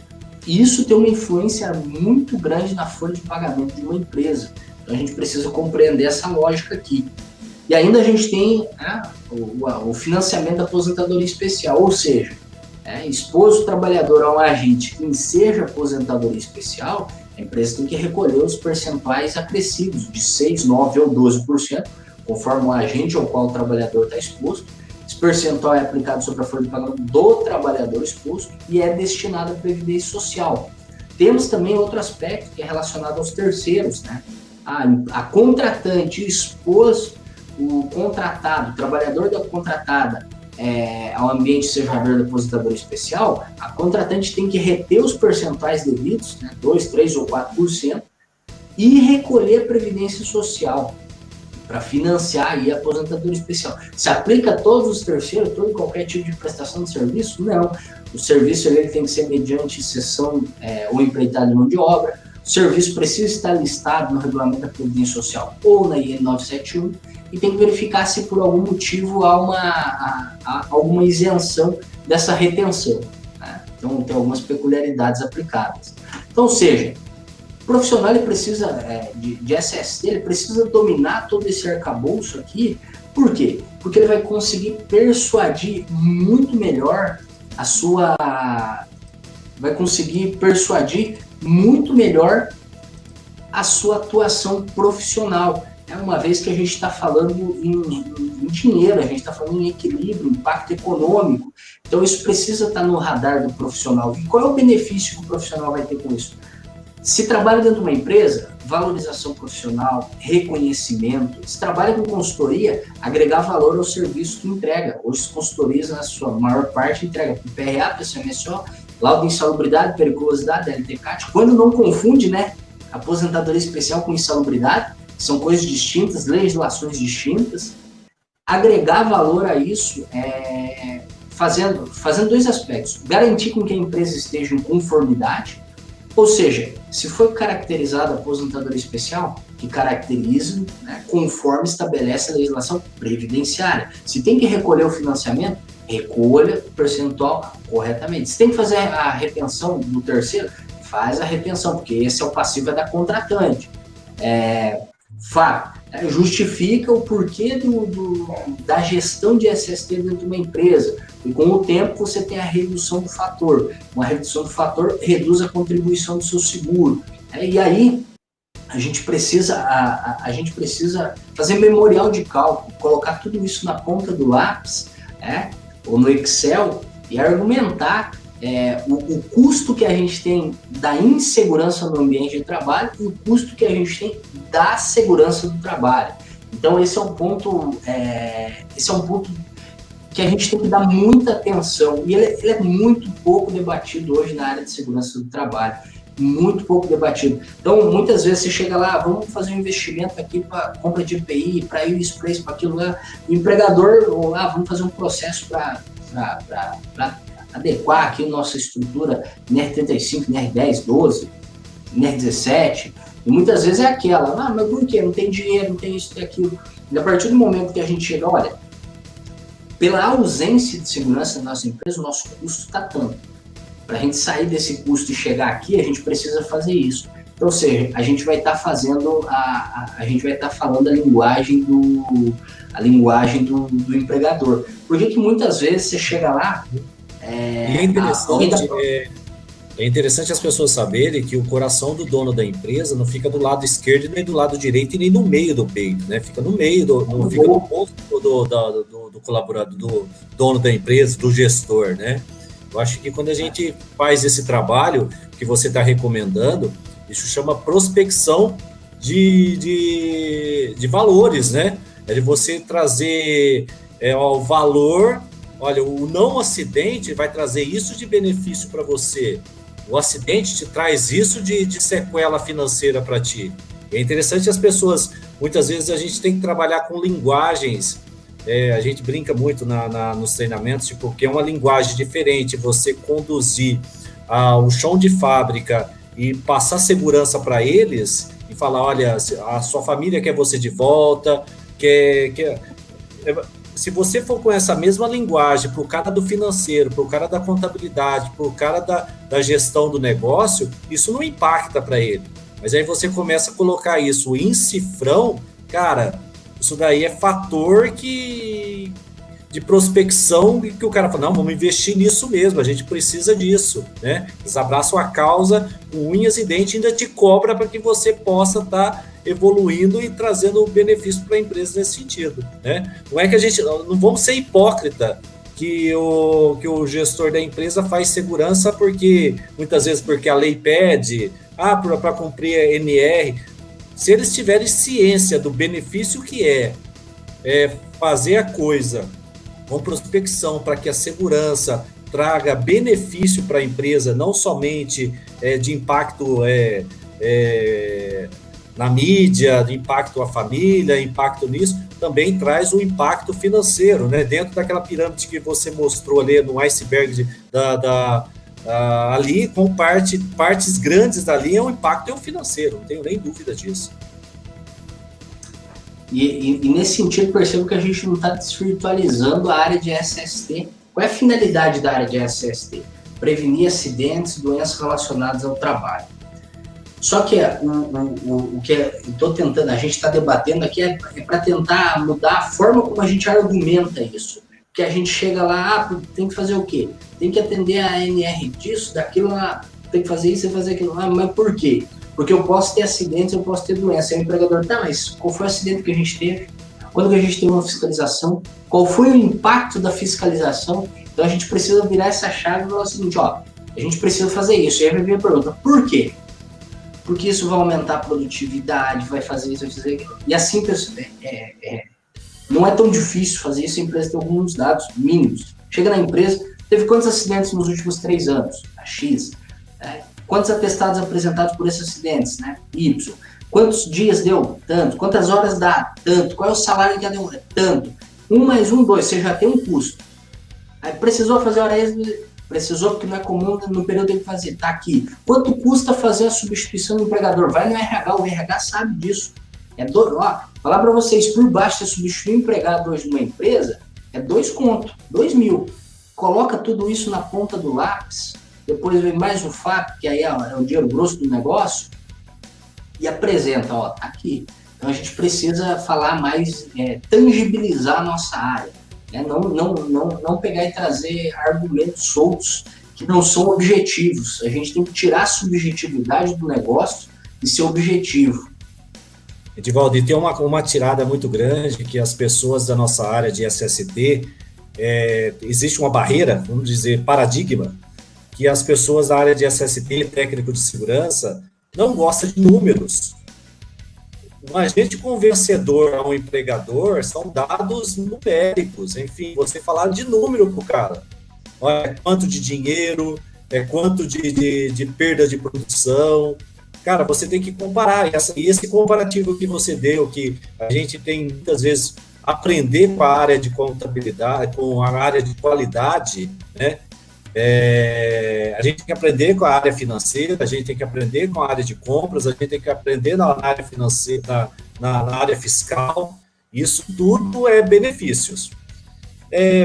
E isso tem uma influência muito grande na folha de pagamento de uma empresa. Então a gente precisa compreender essa lógica aqui. E ainda a gente tem, né, o financiamento da aposentadoria especial, ou seja, expor o trabalhador a um agente que enseja aposentadoria especial, a empresa tem que recolher os percentuais acrescidos de 6%, 9% ou 12%, conforme o agente ao qual o trabalhador está exposto. Esse percentual é aplicado sobre a folha de pagamento do trabalhador exposto e é destinado à Previdência Social. Temos também outro aspecto que é relacionado aos terceiros, né? A contratante expôs o contratado, o trabalhador da contratada, ao ambiente servidor da aposentadoria especial, a contratante tem que reter os percentuais devidos, né, 2%, 3% ou 4%, e recolher a Previdência Social para financiar aí a aposentadoria especial. Se aplica a todos os terceiros, todo e qualquer tipo de prestação de serviço? Não. O serviço ele tem que ser mediante cessão ou empreitada de mão de obra. O serviço precisa estar listado no Regulamento da Previdência Social ou na IN 971 e tem que verificar se por algum motivo há alguma isenção dessa retenção, né? Então tem algumas peculiaridades aplicadas. Então, ou seja, o profissional ele precisa de SST, ele precisa dominar todo esse arcabouço aqui. Por quê? Porque ele vai conseguir persuadir muito melhor a sua atuação profissional. Uma vez que a gente está falando em dinheiro, a gente está falando em equilíbrio, impacto econômico. Então isso precisa estar no radar do profissional. E qual é o benefício que o profissional vai ter com isso? Se trabalha dentro de uma empresa, valorização profissional, reconhecimento. Se trabalha com consultoria, agregar valor ao serviço que entrega. Hoje as consultorias, na sua maior parte, entrega para o PRA, para o CMSO, laudo de insalubridade, periculosidade, LTCAT. Quando não confunde, né, aposentadoria especial com insalubridade, são coisas distintas, legislações distintas. Agregar valor a isso, fazendo dois aspectos. Garantir com que a empresa esteja em conformidade, ou seja, se foi caracterizada a aposentadoria especial, que caracterizam, né, conforme estabelece a legislação previdenciária. Se tem que recolher o financiamento, recolha o percentual corretamente. Se tem que fazer a retenção do terceiro, faz a retenção, porque esse é o passivo da contratante. Justifica o porquê da gestão de SST dentro de uma empresa. E com o tempo você tem a redução do fator. Uma redução do fator reduz a contribuição do seu seguro. E aí a gente precisa fazer memorial de cálculo, colocar tudo isso na ponta do lápis, ou no Excel, e argumentar o custo que a gente tem da insegurança no ambiente de trabalho e o custo que a gente tem da segurança do trabalho. Então esse é um ponto que a gente tem que dar muita atenção, e ele é muito pouco debatido hoje na área de segurança do trabalho, muito pouco debatido. Então muitas vezes você chega lá, vamos fazer um investimento aqui para compra de EPI, para isso, para isso, para aquilo lá, o empregador, vamos fazer um processo para adequar aqui a nossa estrutura NR35, NR10, 12, NR17, e muitas vezes é aquela, mas por quê? Não tem dinheiro, não tem isso, tem aquilo. E a partir do momento que a gente chega, olha, pela ausência de segurança na nossa empresa, o nosso custo está tanto. Para a gente sair desse custo e chegar aqui, a gente precisa fazer isso. Então, ou seja, a gente vai estar fazendo, a gente vai estar falando a linguagem do empregador. Por que muitas vezes você chega lá...
É interessante as pessoas saberem que o coração do dono da empresa não fica do lado esquerdo, nem do lado direito e nem no meio do peito, né? Fica no meio, não fica no posto do colaborador, do dono da empresa, do gestor, né? Eu acho que quando a gente faz esse trabalho que você está recomendando, isso chama prospecção de valores, né? É de você trazer o valor. Olha, o não acidente vai trazer isso de benefício para você. O acidente te traz isso de sequela financeira para ti. É interessante as pessoas, muitas vezes a gente tem que trabalhar com linguagens, a gente brinca muito nos treinamentos, tipo, que é uma linguagem diferente, você conduzir o chão de fábrica e passar segurança para eles e falar, olha, a sua família quer você de volta, se você for com essa mesma linguagem para o cara do financeiro, para o cara da contabilidade, para o cara da gestão do negócio, isso não impacta para ele. Mas aí você começa a colocar isso em cifrão, cara, isso daí é fator de prospecção que o cara fala, não, vamos investir nisso mesmo, a gente precisa disso, né? Eles abraçam a causa com unhas e dentes e ainda te cobra para que você possa estar evoluindo e trazendo benefício para a empresa nesse sentido, né? Não é que não vamos ser hipócrita que o gestor da empresa faz segurança muitas vezes porque a lei pede, para cumprir a NR. Se eles tiverem ciência do benefício que é fazer a coisa com prospecção para que a segurança traga benefício para a empresa, não somente de impacto na mídia, de impacto à família, impacto nisso, também traz um impacto financeiro, né? Dentro daquela pirâmide que você mostrou ali no iceberg ali, com partes grandes dali, o impacto é o financeiro, não tenho nem dúvida disso.
E nesse sentido, percebo que a gente não está desvirtualizando a área de SST. Qual é a finalidade da área de SST? Prevenir acidentes, doenças relacionadas ao trabalho. Só que o que a gente está debatendo aqui é para tentar mudar a forma como a gente argumenta isso. Porque a gente chega lá, tem que fazer o quê? Tem que atender a ANR disso, daquilo lá, tem que fazer isso, tem que fazer aquilo lá, mas por quê? Porque eu posso ter acidentes, eu posso ter doença. Aí o empregador, mas qual foi o acidente que a gente teve? Quando que a gente teve uma fiscalização? Qual foi o impacto da fiscalização? Então a gente precisa virar essa chave e falar o seguinte, a gente precisa fazer isso. E aí vai vir a pergunta, por quê? Porque isso vai aumentar a produtividade, vai fazer isso, vai fazer aquilo. E assim, não é tão difícil fazer isso, a empresa tem alguns dados mínimos. Chega na empresa, teve quantos acidentes nos últimos 3 anos? A X. Quantos atestados apresentados por esses acidentes? Né? Y. Quantos dias deu? Tanto. Quantas horas dá? Tanto. Qual é o salário que deu? Tanto. 1 mais 1, 2, você já tem um custo. Aí precisou fazer hora extra? Precisou, porque não é comum, no período tem que fazer. Tá aqui. Quanto custa fazer a substituição do empregador? Vai no RH, o RH sabe disso. Falar para vocês, por baixo, você substituir um empregado hoje numa empresa, é 2 conto, 2 mil. Coloca tudo isso na ponta do lápis, depois vem mais o fato, que aí é o dinheiro grosso do negócio, e apresenta, tá aqui. Então a gente precisa falar mais, tangibilizar a nossa área, né? Não pegar e trazer argumentos soltos que não são objetivos. A gente tem que tirar a subjetividade do negócio e ser objetivo.
Edivaldo, e tem uma tirada muito grande que as pessoas da nossa área de SST, existe uma barreira, vamos dizer, paradigma, que as pessoas da área de SST, técnico de segurança, não gostam de números. Um agente convencedor a um empregador são dados numéricos, enfim, você falar de número para o cara. Olha, quanto de dinheiro, quanto de perda de produção. Cara, você tem que comparar. E esse comparativo que você deu, que a gente tem muitas vezes aprender com a área de contabilidade, com a área de qualidade, né? A gente tem que aprender com a área financeira, a gente tem que aprender com a área de compras, a gente tem que aprender na área financeira, na área fiscal. Isso tudo é benefícios.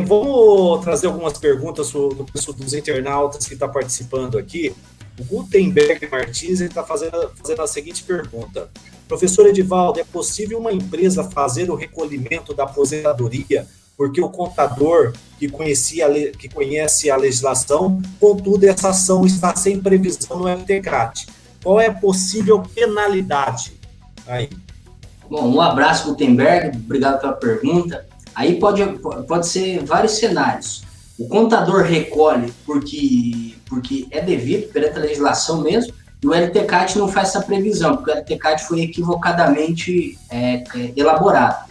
Vamos trazer algumas perguntas dos internautas que estão participando aqui. O Gutenberg Martins está fazendo a seguinte pergunta: professor Edivaldo, é possível uma empresa fazer o recolhimento da aposentadoria porque o contador que conhece a legislação, contudo, essa ação está sem previsão no LTCAT? Qual é a possível penalidade aí?
Bom, um abraço, Gutenberg, obrigado pela pergunta. Aí pode ser vários cenários. O contador recolhe porque é devido perante a legislação mesmo, e o LTCAT não faz essa previsão, porque o LTCAT foi equivocadamente elaborado.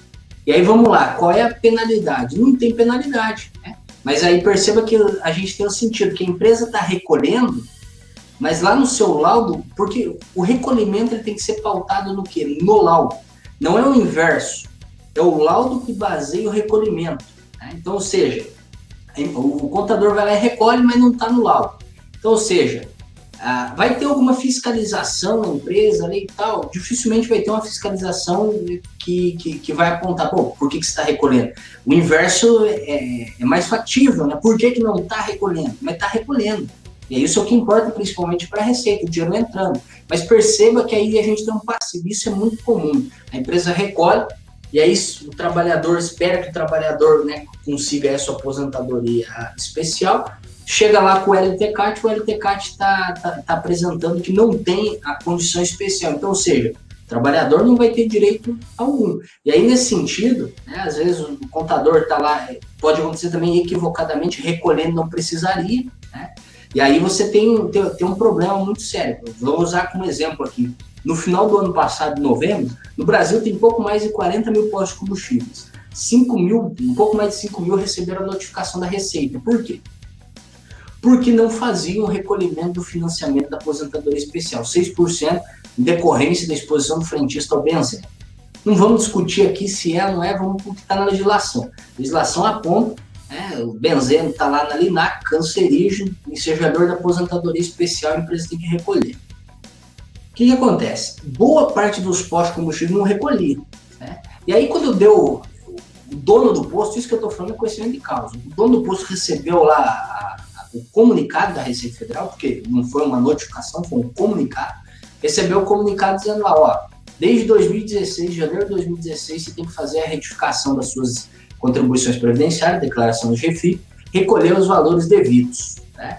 E aí vamos lá, qual é a penalidade? Não tem penalidade, né? Mas aí perceba que a gente tem o sentido que a empresa está recolhendo, mas lá no seu laudo, porque o recolhimento ele tem que ser pautado no quê? No laudo. Não é o inverso, é o laudo que baseia o recolhimento, né? Então, ou seja, o contador vai lá e recolhe, mas não está no laudo. Então, ou seja, vai ter alguma fiscalização na empresa ali e tal, dificilmente vai ter uma fiscalização que vai apontar, por que você está recolhendo? O inverso é mais factível, né? Por que não está recolhendo? Mas está recolhendo. E isso é o que importa principalmente para a receita, o dinheiro entrando. Mas perceba que aí a gente tem um passivo, isso é muito comum. A empresa recolhe, e aí o trabalhador espera que o trabalhador, né, consiga essa aposentadoria especial, chega lá com o LTCAT está apresentando que não tem a condição especial. Então, ou seja, o trabalhador não vai ter direito algum. E aí, nesse sentido, né, às vezes o contador está lá, pode acontecer também equivocadamente, recolhendo não precisaria, né? E aí você tem um problema muito sério. Vou usar como exemplo aqui. No final do ano passado, em novembro, no Brasil tem pouco mais de 40 mil postos de combustíveis. Um pouco mais de 5 mil receberam a notificação da Receita. Por quê? Porque não faziam o recolhimento do financiamento da aposentadoria especial, 6% em decorrência da exposição do frentista ao benzeno. Não vamos discutir aqui se é ou não é, vamos porque está na legislação. A legislação aponta, o benzeno está lá na LINAC, cancerígeno, ensejador da aposentadoria especial, a empresa tem que recolher. O que acontece? Boa parte dos postos de combustível não recolhiam, né? E aí quando o dono do posto, isso que eu estou falando é conhecimento de causa, o dono do posto recebeu lá o comunicado da Receita Federal, porque não foi uma notificação, foi um comunicado, recebeu o comunicado dizendo lá, desde 2016, janeiro de 2016, você tem que fazer a retificação das suas contribuições previdenciárias, declaração de refis, recolher os valores devidos, né?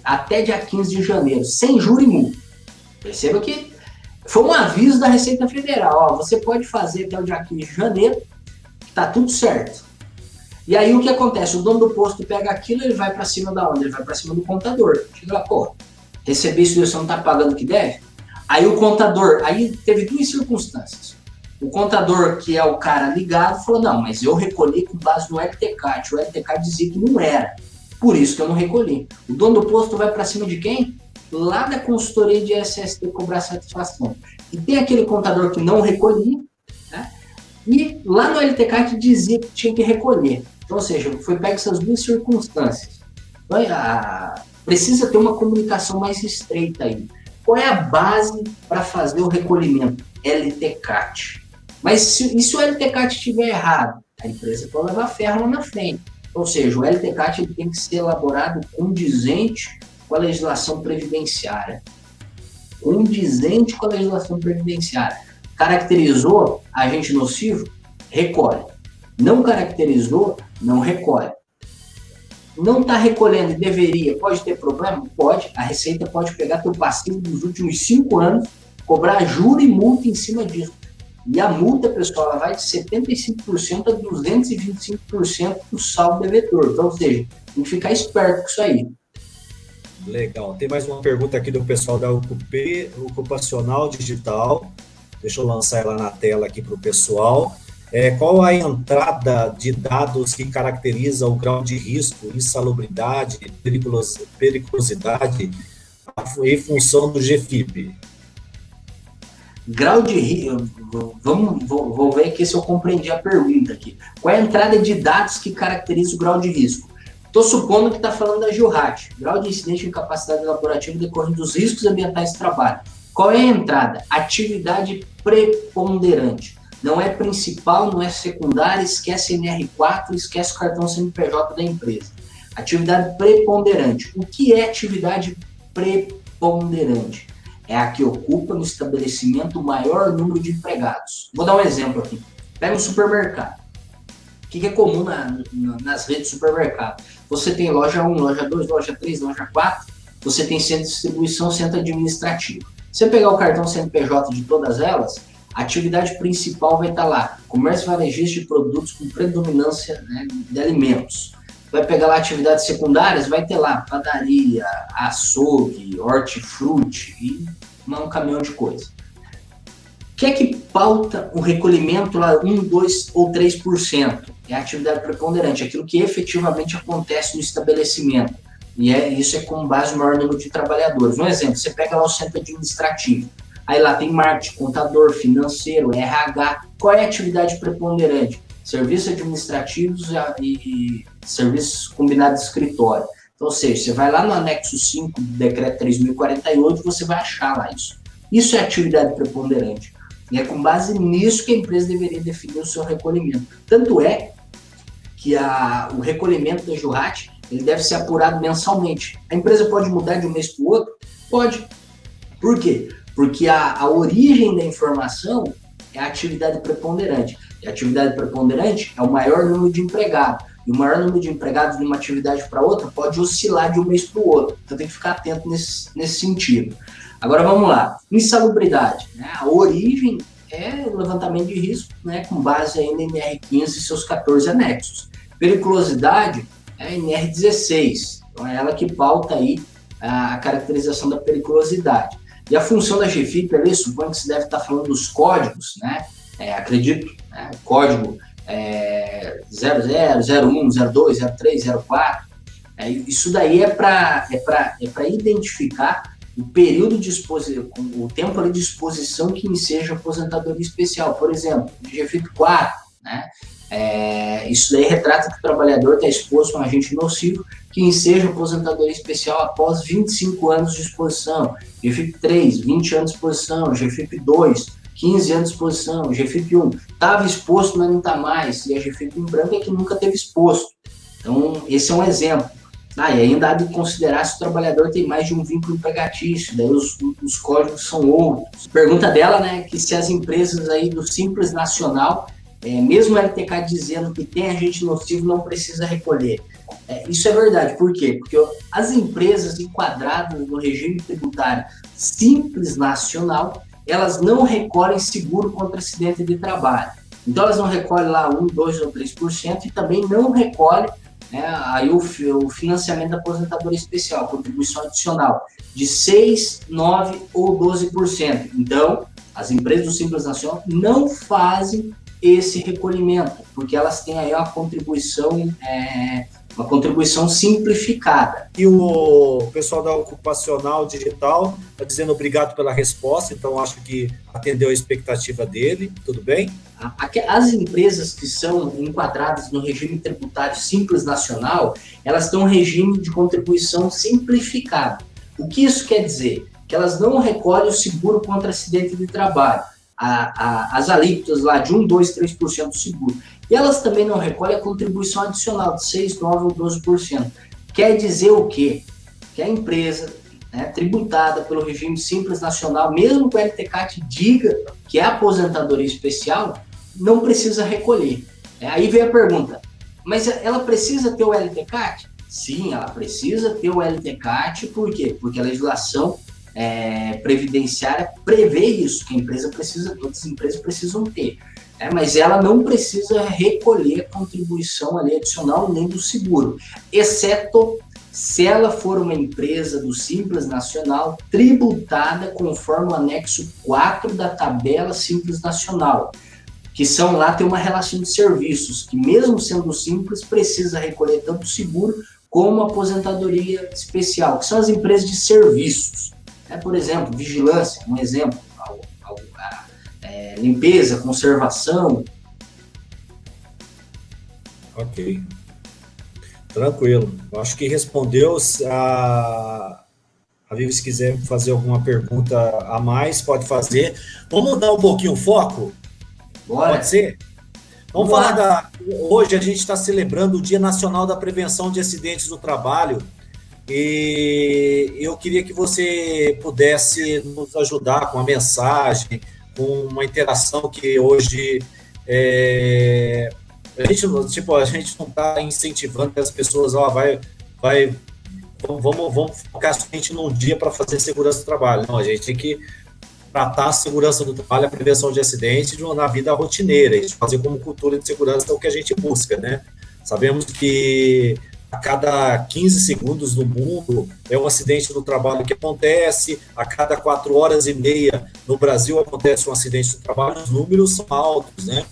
Até dia 15 de janeiro, sem juro e multa. Perceba que foi um aviso da Receita Federal, você pode fazer até o dia 15 de janeiro, tá tudo certo. E aí o que acontece? O dono do posto pega aquilo, ele vai para cima da onde? Ele vai para cima do contador. Chega lá, receber isso, você não tá pagando o que deve? Aí o contador, aí teve duas circunstâncias. O contador, que é o cara ligado, falou, não, mas eu recolhi com base no LTCAT. O LTCAT dizia que não era, por isso que eu não recolhi. O dono do posto vai para cima de quem? Lá da consultoria de SST cobrar satisfação. E tem aquele contador que não recolhia, né? E lá no LTCAT dizia que tinha que recolher. Então, ou seja, foi pego essas duas circunstâncias. Então, precisa ter uma comunicação mais estreita aí. Qual é a base para fazer o recolhimento? LTCAT. Mas e se o LTCAT estiver errado? A empresa pode levar ferro lá na frente. Ou seja, o LTCAT ele tem que ser elaborado condizente com a legislação previdenciária. Condizente com a legislação previdenciária. Caracterizou agente nocivo? Recolhe. Não caracterizou? Não recolhe. Não está recolhendo e deveria, pode ter problema? Pode. A Receita pode pegar teu passivo dos últimos 5 anos, cobrar juro e multa em cima disso. E a multa, pessoal, ela vai de 75% a 225% do saldo devedor. Então, ou seja, tem que ficar esperto com isso aí.
Legal. Tem mais uma pergunta aqui do pessoal da Ocupacional Digital. Deixa eu lançar ela na tela aqui para o pessoal. Qual a entrada de dados que caracteriza o grau de risco, insalubridade, periculosidade em função do GFIP?
Grau de risco, vou ver aqui se eu compreendi a pergunta aqui. Qual é a entrada de dados que caracteriza o grau de risco? Estou supondo que está falando da GILRAT, grau de incidente de incapacidade laborativa decorrente dos riscos ambientais de trabalho. Qual é a entrada? Atividade preponderante. Não é principal, não é secundária, esquece NR4, esquece o cartão CNPJ da empresa. Atividade preponderante. O que é atividade preponderante? É a que ocupa no estabelecimento o maior número de empregados. Vou dar um exemplo aqui. Pega um supermercado. O que é comum nas redes de supermercado? Você tem loja 1, loja 2, loja 3, loja 4. Você tem centro de distribuição, centro administrativo. Se você pegar o cartão CNPJ de todas elas, a atividade principal vai estar lá, comércio varejista de produtos com predominância, né, de alimentos. Vai pegar lá atividades secundárias, vai ter lá padaria, açougue, hortifruti e um caminhão de coisa. O que é que pauta o recolhimento lá 1, 2 ou 3%? É a atividade preponderante, aquilo que efetivamente acontece no estabelecimento. E isso é com base no maior número de trabalhadores. Um exemplo, você pega lá o centro administrativo. Aí lá tem marketing, contador, financeiro, RH. Qual é a atividade preponderante? Serviços administrativos e serviços combinados de escritório. Então, ou seja, você vai lá no anexo 5 do decreto 3.048, você vai achar lá isso. Isso é atividade preponderante. E é com base nisso que a empresa deveria definir o seu recolhimento. Tanto é que o recolhimento da GILRAT, ele deve ser apurado mensalmente. A empresa pode mudar de um mês para o outro? Pode. Por quê? Porque a origem da informação é a atividade preponderante. E a atividade preponderante é o maior número de empregados. E o maior número de empregados de uma atividade para outra pode oscilar de um mês para o outro. Então tem que ficar atento nesse sentido. Agora vamos lá. Insalubridade. Né? A origem é o levantamento de risco, né? Com base ainda em NR15 e seus 14 anexos. Periculosidade é NR16. Então é ela que pauta aí a caracterização da periculosidade. E a função da GFIP ali, suponho que se deve estar falando dos códigos, né? Acredito, né? Código 00, 01, 02, 03, 04. Isso daí é para identificar o período de exposição, o tempo ali de exposição que enseja aposentadoria especial. Por exemplo, GFIP 4, né? Isso daí retrata que o trabalhador está exposto a um agente nocivo que enseja aposentadoria especial após 25 anos de exposição. GFIP 3, 20 anos de exposição. GFIP 2, 15 anos de exposição. GFIP 1, estava exposto, mas não está mais. E a GFIP em branco é que nunca teve exposto. Então, esse é um exemplo. E ainda há de considerar se o trabalhador tem mais de um vínculo empregatício, daí os códigos são outros. Pergunta dela, né, que se as empresas aí do Simples Nacional, mesmo o LTK dizendo que tem agente nocivo, não precisa recolher. Isso é verdade. Por quê? Porque as empresas enquadradas no regime tributário Simples Nacional, elas não recolhem seguro contra acidente de trabalho. Então, elas não recolhem lá 1, 2 ou 3% e também não recolhem, né, aí o financiamento da aposentadoria especial, contribuição adicional, de 6%, 9% ou 12%. Então, as empresas do Simples Nacional não fazem esse recolhimento, porque elas têm aí uma contribuição simplificada.
E o pessoal da Ocupacional Digital está dizendo obrigado pela resposta, então acho que atendeu a expectativa dele, tudo bem?
As empresas que são enquadradas no regime tributário Simples Nacional, elas têm um regime de contribuição simplificado. O que isso quer dizer? Que elas não recolhem o seguro contra acidente de trabalho. as alíquotas lá de 1, 2, 3% do seguro. E elas também não recolhem a contribuição adicional de 6, 9 ou 12%. Quer dizer o quê? Que a empresa, né, tributada pelo regime Simples Nacional, mesmo que o LTCAT diga que é aposentadoria especial, não precisa recolher. Aí vem a pergunta, mas ela precisa ter o LTCAT? Sim, ela precisa ter o LTCAT, por quê? Porque a legislação previdenciária prevê isso, que todas as empresas precisam ter. Mas ela não precisa recolher a contribuição ali adicional nem do seguro, exceto se ela for uma empresa do Simples Nacional tributada conforme o anexo 4 da tabela Simples Nacional, que são lá, tem uma relação de serviços, que mesmo sendo simples, precisa recolher tanto seguro como aposentadoria especial, que são as empresas de serviços. Por exemplo, vigilância, um exemplo, limpeza, conservação.
Ok. Tranquilo. Eu acho que respondeu. A Vivi, se quiser fazer alguma pergunta a mais, pode fazer. Vamos mudar um pouquinho o foco?
Bora.
Pode ser? Vamos falar Hoje a gente está celebrando o Dia Nacional da Prevenção de Acidentes do Trabalho e eu queria que você pudesse nos ajudar com uma mensagem, com uma interação que hoje a gente não está incentivando que as pessoas vamos focar somente num dia para fazer segurança do trabalho. Não, a gente tem que tratar a segurança do trabalho, a prevenção de acidentes na vida rotineira, e fazer como cultura de segurança é o que a gente busca, né? Sabemos que a cada 15 segundos no mundo é um acidente no trabalho que acontece, a cada 4 horas e meia no Brasil acontece um acidente no trabalho, os números são altos, né?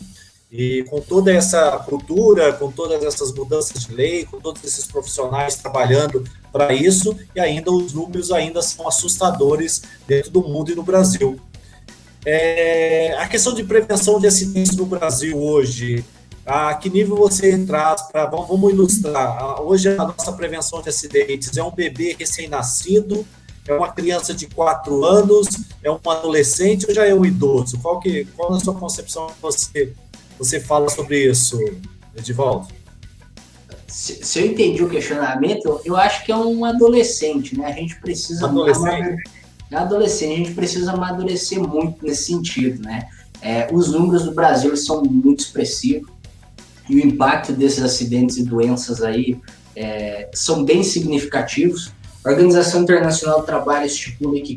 E com toda essa cultura, com todas essas mudanças de lei, com todos esses profissionais trabalhando para isso, e ainda os números ainda são assustadores dentro do mundo e no Brasil. A questão de prevenção de acidentes no Brasil hoje, a que nível você traz para... Vamos ilustrar. Hoje a nossa prevenção de acidentes é um bebê recém-nascido, é uma criança de 4 anos, é um adolescente ou já é um idoso? Qual é a sua concepção que você fala sobre isso, Edivaldo?
Se eu entendi o questionamento, eu acho que é um adolescente, né? A gente precisa... Adolescente, a gente precisa amadurecer muito nesse sentido, né? Os números do Brasil são muito expressivos e o impacto desses acidentes e doenças aí são bem significativos. A Organização Internacional do Trabalho estipula que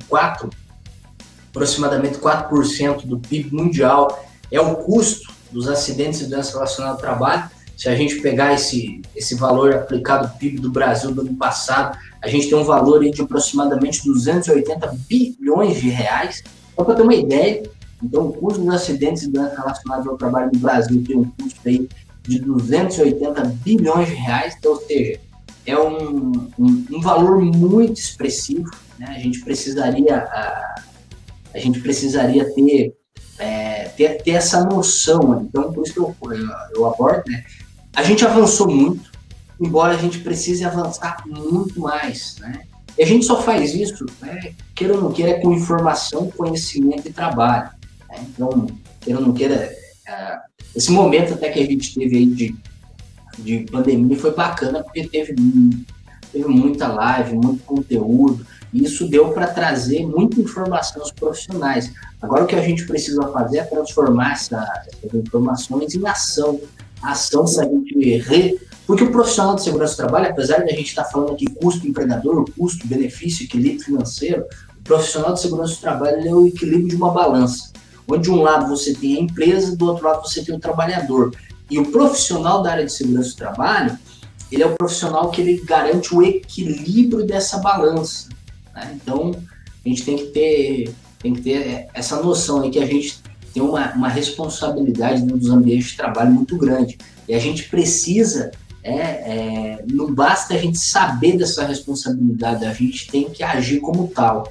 aproximadamente 4% do PIB mundial é o custo dos acidentes e doenças relacionadas ao trabalho. Se a gente pegar esse valor aplicado ao PIB do Brasil do ano passado, a gente tem um valor aí de aproximadamente 280 bilhões de reais. Só para ter uma ideia, então o custo dos acidentes e doenças relacionadas ao trabalho do Brasil tem um custo aí de 280 bilhões de reais, então, ou seja, é um valor muito expressivo, né? A gente precisaria ter essa noção, né? Então por isso que eu abordo, né? A gente avançou muito, embora a gente precise avançar muito mais, né? E a gente só faz isso, né, queira ou não queira, com informação, conhecimento e trabalho, né? Então, queira ou não queira, esse momento até que a gente teve aí de pandemia foi bacana, porque teve muita live, muito conteúdo, e isso deu para trazer muita informação aos profissionais. Agora o que a gente precisa fazer é transformar essas informações em ação para a gente porque o profissional de segurança do trabalho, apesar de a gente estar falando aqui custo empregador, custo, benefício, equilíbrio financeiro, o profissional de segurança do trabalho é o equilíbrio de uma balança, onde de um lado você tem a empresa, do outro lado você tem o trabalhador. E o profissional da área de segurança do trabalho, ele é o profissional que ele garante o equilíbrio dessa balança, né? Então, a gente tem que ter essa noção aí que a gente tem uma responsabilidade dentro dos ambientes de trabalho muito grande. E a gente precisa, não basta a gente saber dessa responsabilidade, a gente tem que agir como tal.